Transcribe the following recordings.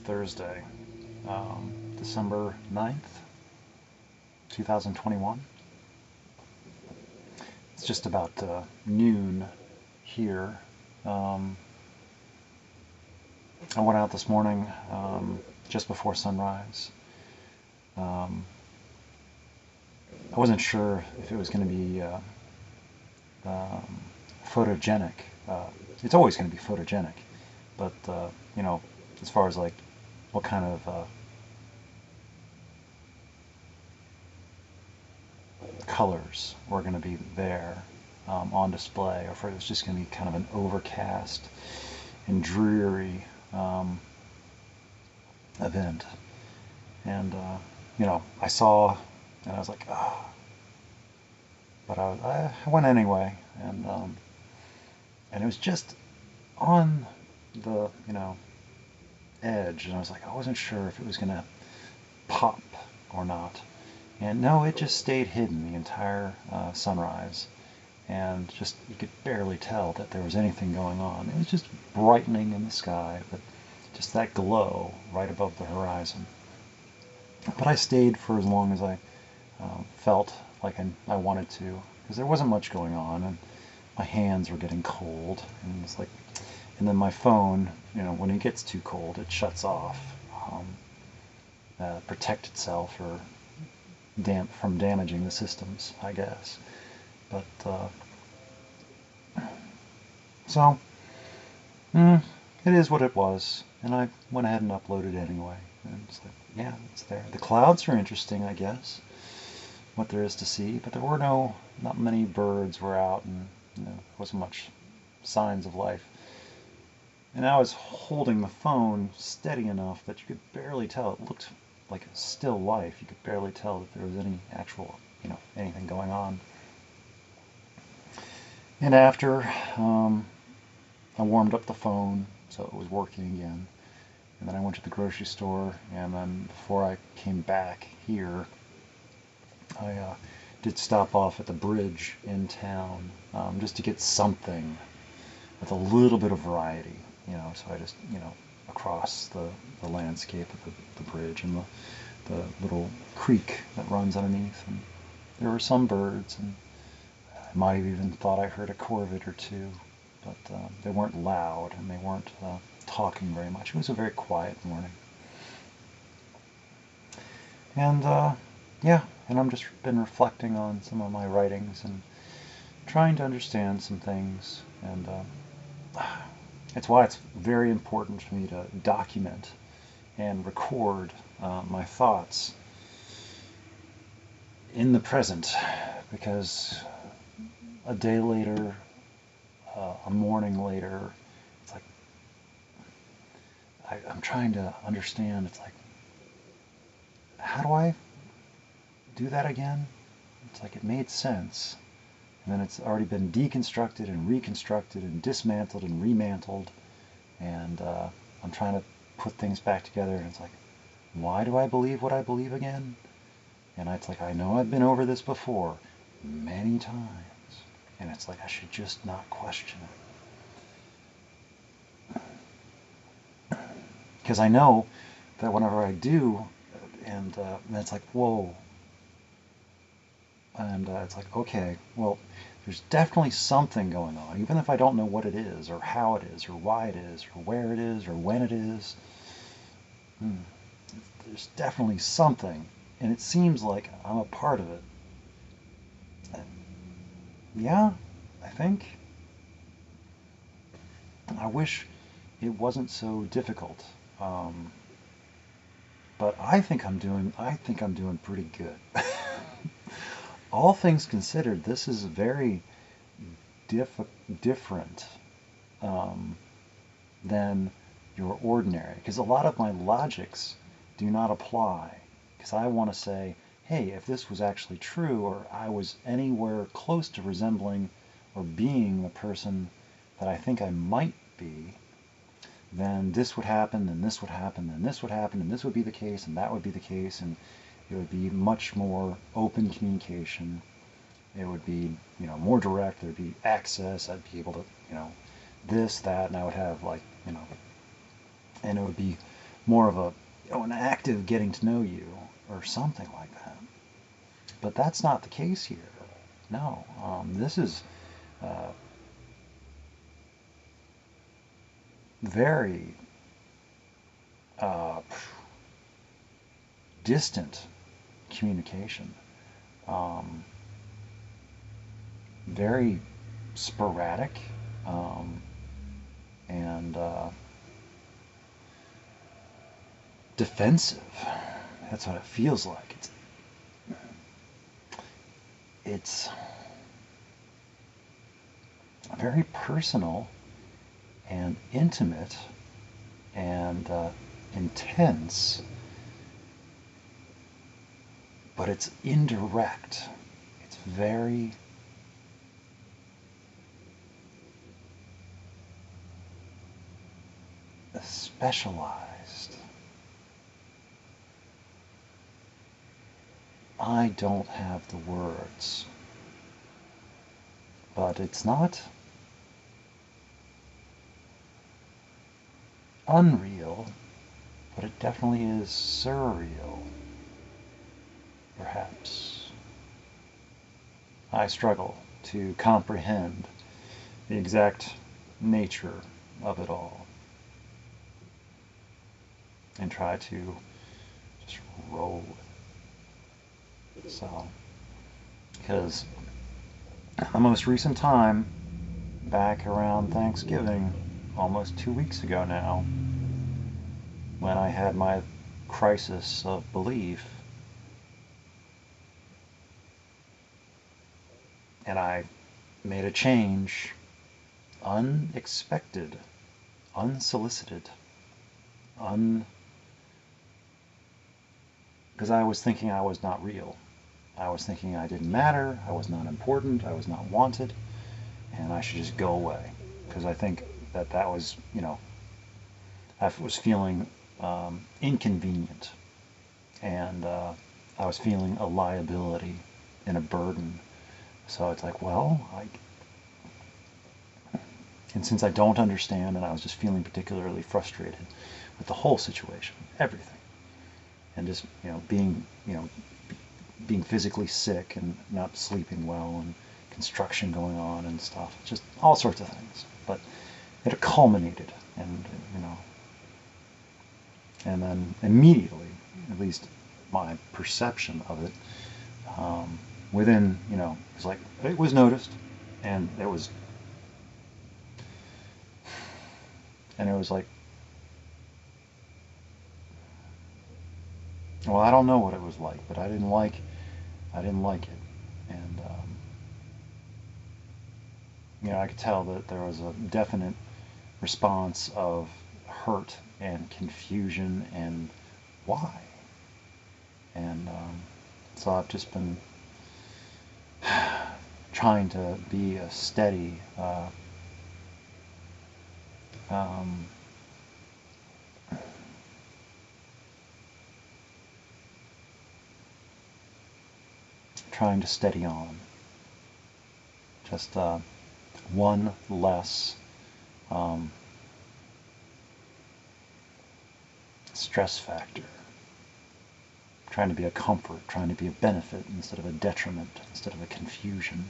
Thursday, December 9th, 2021. It's just about noon here. I went out this morning just before sunrise. I wasn't sure if it was going to be photogenic. It's always going to be photogenic, but you know, as far as like what kind of colors were going to be there on display, or if it was just going to be kind of an overcast and dreary event. And you know, I saw, and I was like, oh. But I went anyway, and it was just on the, you know, edge, and I was like, I wasn't sure if it was gonna pop or not. And no, it just stayed hidden the entire sunrise, and just you could barely tell that there was anything going on. It was just brightening in the sky, but just that glow right above the horizon. But I stayed for as long as I felt like I wanted to, because there wasn't much going on, and my hands were getting cold, and it's like, and then my phone, you know, when it gets too cold, it shuts off, protect itself or from damaging the systems, I guess. But so it is what it was, and I went ahead and uploaded anyway. And it's like, yeah, it's there. The clouds are interesting, I guess, what there is to see, but there were not many birds were out, and you know, wasn't much signs of life. And I was holding the phone steady enough that you could barely tell. It looked like a still life. You could barely tell that there was any actual, you know, anything going on. And after, I warmed up the phone so it was working again. And then I went to the grocery store, and then before I came back here, I did stop off at the bridge in town just to get something with a little bit of variety, you know. So I just, you know, across the landscape of the bridge and the little creek that runs underneath, and there were some birds, and I might have even thought I heard a corvid or two, but they weren't loud, and they weren't talking very much. It was a very quiet morning. And yeah, and I'm just been reflecting on some of my writings and trying to understand some things, and it's why it's very important for me to document and record my thoughts in the present, because a day later, a morning later, it's like I'm trying to understand. It's like, how do I do that again? It's like it made sense, and then it's already been deconstructed and reconstructed and dismantled and remantled, and I'm trying to put things back together, and it's like, why do I believe what I believe again? And it's like, I know I've been over this before many times, and it's like I should just not question it, because I know that whenever I do, and it's like, whoa. And it's like, okay, well, there's definitely something going on, even if I don't know what it is, or how it is, or why it is, or where it is, or when it is. There's definitely something, and it seems like I'm a part of it. And yeah, I think. I wish it wasn't so difficult. But I think I'm doing pretty good. All things considered, this is very different than your ordinary, because a lot of my logics do not apply, because I want to say, hey, if this was actually true, or I was anywhere close to resembling or being the person that I think I might be, then this would happen, and this would happen, and this would happen, and this would be the case, and that would be the case, and it would be much more open communication. It would be, you know, more direct. There'd be access. I'd be able to, you know, this, that, and I would have, like, you know, and it would be more of a, an active getting to know you or something like that. But that's not the case here. No, this is very distant communication, very sporadic, and defensive. That's what it feels like. It's very personal and intimate and intense, but it's indirect. It's very specialized. I don't have the words, but it's not unreal, but it definitely is surreal, perhaps. I struggle to comprehend the exact nature of it all and try to just roll with it. So, because the most recent time, back around Thanksgiving, almost 2 weeks ago now, when I had my crisis of belief, and I made a change, unexpected, unsolicited, because I was thinking I was not real. I was thinking I didn't matter, I was not important, I was not wanted, and I should just go away. Because I think that was, I was feeling inconvenient, and I was feeling a liability and a burden. So it's like, well, and since I don't understand, and I was just feeling particularly frustrated with the whole situation, everything, and just being physically sick and not sleeping well, and construction going on and stuff, just all sorts of things. But it culminated, and and then immediately, at least my perception of it, within, it's like it was noticed, and it was like, well, I don't know what it was like, but I didn't like it, and I could tell that there was a definite response of hurt and confusion and why, and so I've just been trying to be a steady trying to steady on, just one less stress factor, trying to be a comfort, trying to be a benefit instead of a detriment, instead of a confusion.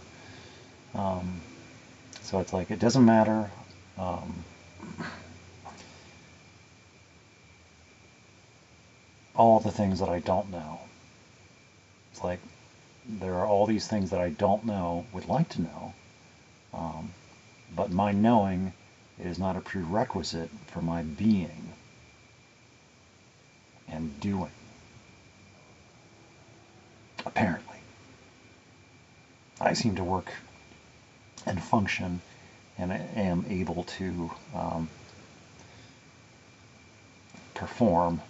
So it's like, it doesn't matter. All the things that I don't know. It's like, there are all these things that I don't know, would like to know, but my knowing is not a prerequisite for my being and doing. Apparently. I seem to work and function and am able to perform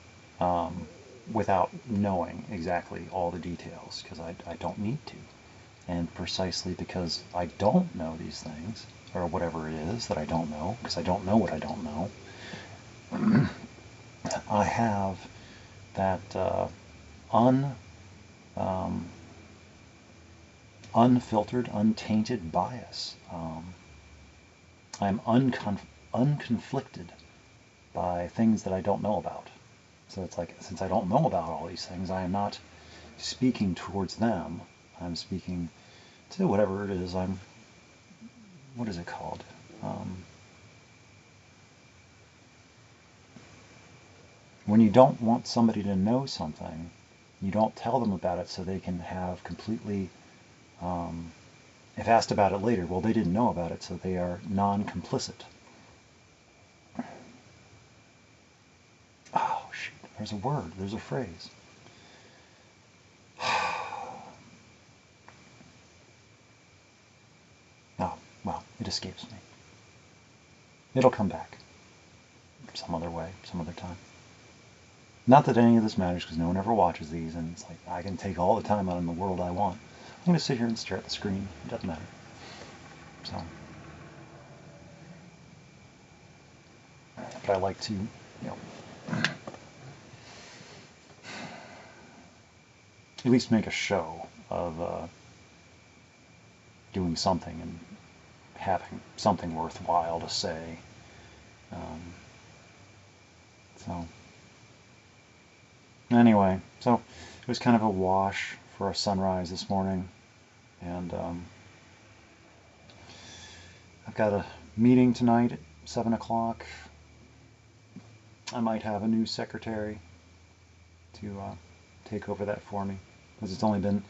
without knowing exactly all the details, because I don't need to. And precisely because I don't know these things, or whatever it is that I don't know, because I don't know what I don't know, I have that unfiltered, untainted bias. I'm unconflicted by things that I don't know about. So it's like, since I don't know about all these things, I am not speaking towards them. I'm speaking to whatever it is what is it called? When you don't want somebody to know something, you don't tell them about it so they can have completely, if asked about it later, well, they didn't know about it, so they are non-complicit. Oh, shoot, there's a word, there's a phrase. Oh, well, it escapes me. It'll come back some other way, some other time. Not that any of this matters, because no one ever watches these, and it's like, I can take all the time out in the world I want. I'm going to sit here and stare at the screen. It doesn't matter. So, but I like to, at least make a show of doing something and having something worthwhile to say. So, anyway, so it was kind of a wash for a sunrise this morning, and I've got a meeting tonight at 7 o'clock. I might have a new secretary to take over that for me, because it's only been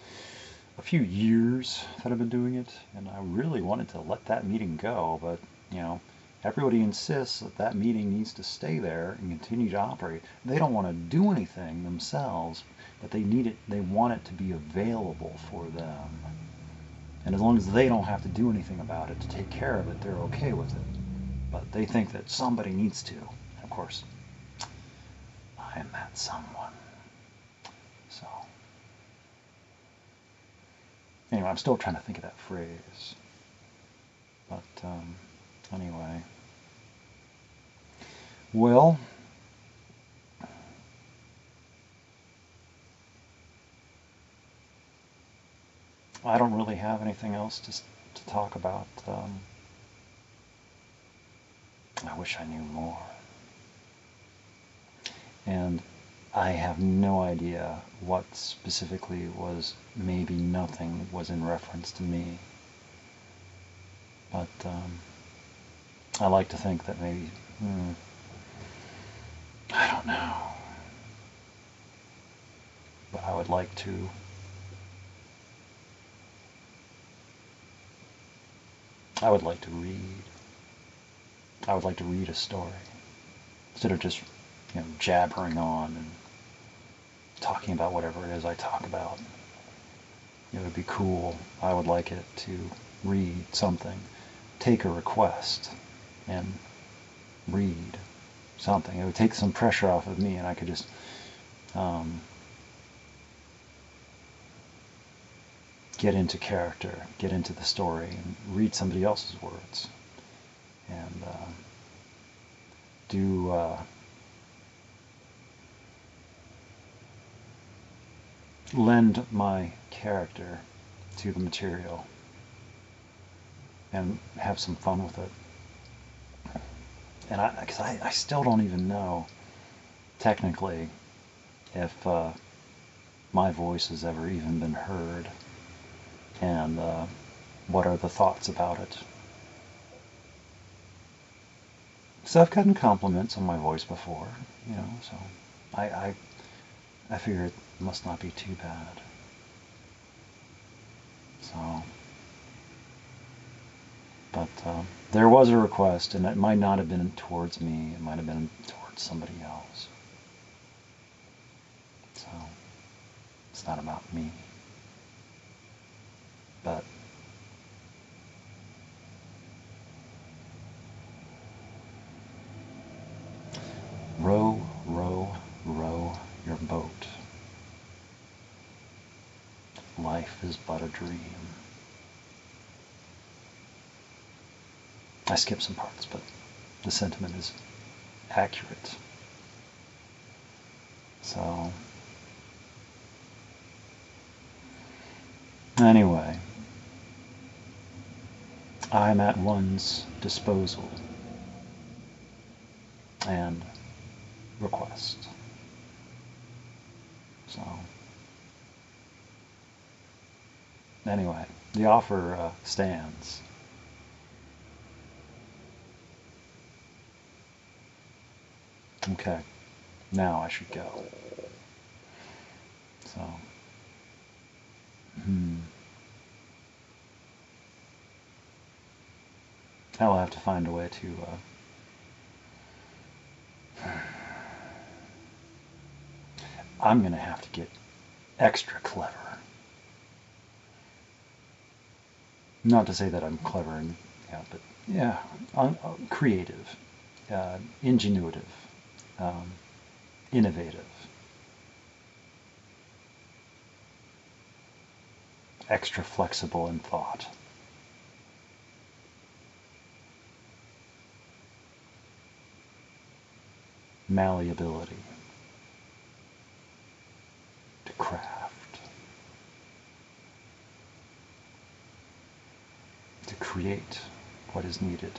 a few years that I've been doing it, and I really wanted to let that meeting go, but everybody insists that that meeting needs to stay there and continue to operate. They don't want to do anything themselves, but they want it to be available for them. And as long as they don't have to do anything about it to take care of it, they're okay with it. But they think that somebody needs to. And of course, I am that someone. So, anyway, I'm still trying to think of that phrase. But, anyway. Well, I don't really have anything else to talk about. I wish I knew more. And I have no idea what specifically was, maybe nothing was in reference to me. But I like to think that maybe, I don't know. But I would like to read. I would like to read a story instead of just, jabbering on and talking about whatever it is I talk about. It would be cool. I would like it to read something, take a request, and read something. It would take some pressure off of me, and I could just get into character, get into the story, and read somebody else's words, and lend my character to the material and have some fun with it. And because I still don't even know technically if my voice has ever even been heard, and what are the thoughts about it. So I've gotten compliments on my voice before, so I figure it must not be too bad. So, but there was a request, and it might not have been towards me, it might have been towards somebody else. So, it's not about me. But row, row, row your boat. Life is but a dream. I skipped some parts, but the sentiment is accurate. So, anyway, I'm at one's disposal and request. anyway, the offer stands. Okay, now I should go. So, I'll have to find a way to I'm going to have to get extra clever. Not to say that I'm clever, and but yeah, creative, ingenuitive, innovative, extra flexible in thought. Malleability, to craft, to create what is needed.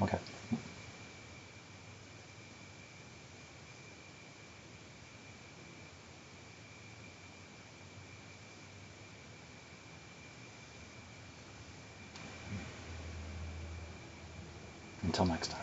Okay. Until next time.